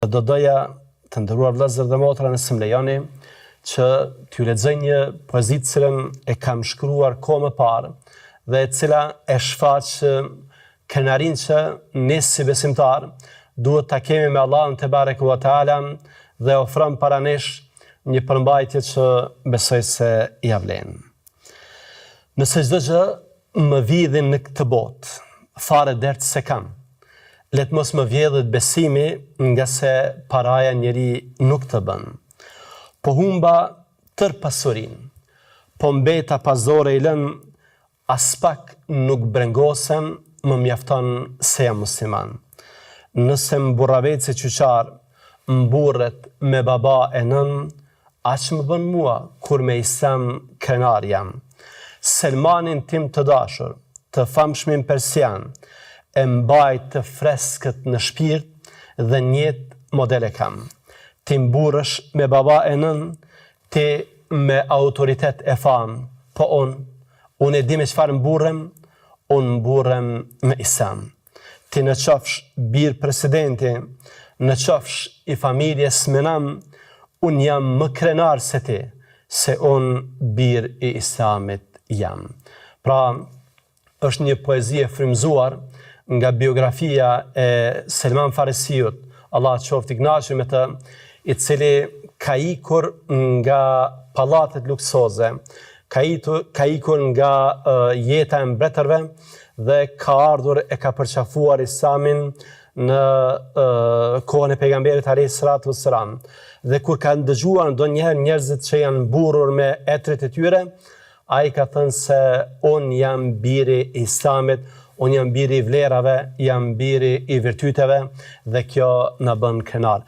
Do doja të nderuar vëllezër dhe motra nëse më lejoni që t'ju lexoj një poezi të cilën e kam shkruar kohë më parë dhe e cila e shfaq kënaqërinë që ne si besimtar duhet ta kemi me Allahun te bareke ve teala dhe ofron para nesh një përmbajtje që besoj se ja vlen. Nëse çdo gjë më vjedhin në këtë botë, fare dert se kam. Let mos më vjedhet besimi nga se paraja njeri nuk të bën. Po humba tër pasurinë, po mbeta pazore i lën, as pak nuk brengosem, më mjafton se jam musliman. Nëse mburravec e qyqar, mburret me baba e nën, aq më bën mua kur me islam krenar jam. Selmanin tim të dashur, të famshmin persian, e mbajt të freskët në shpirt dhe njet modele kam. Ti mburrësh me baba e nën, ti me autoritet e fam, po unë e di me çfarë mburrem, unë mburrem me islam. Ti në qofsh bir presidenti, në qofsh i familjes menam, unë jam më krenar se ti, se unë bir i islamit jam. Pra, është një poezi e frymzuar nga biografia e Selman Farisiut, Allah qoftë i kënaqur me të, i cili ka ikur nga pallatet luksoze, ka ikur nga jeta e mbretërve dhe ka ardhur e ka përqafuar islamin në kohën e pejgamberit alayhis salatu wassalam. Dhe kur ka dëgjuar ndonjëherë njerëzit që janë mburrur me etrit e tyre, ai ka thënë se unë jam biri i islamit, unë jam biri i vlerave, jam biri i virtyteve dhe kjo na bën krenar.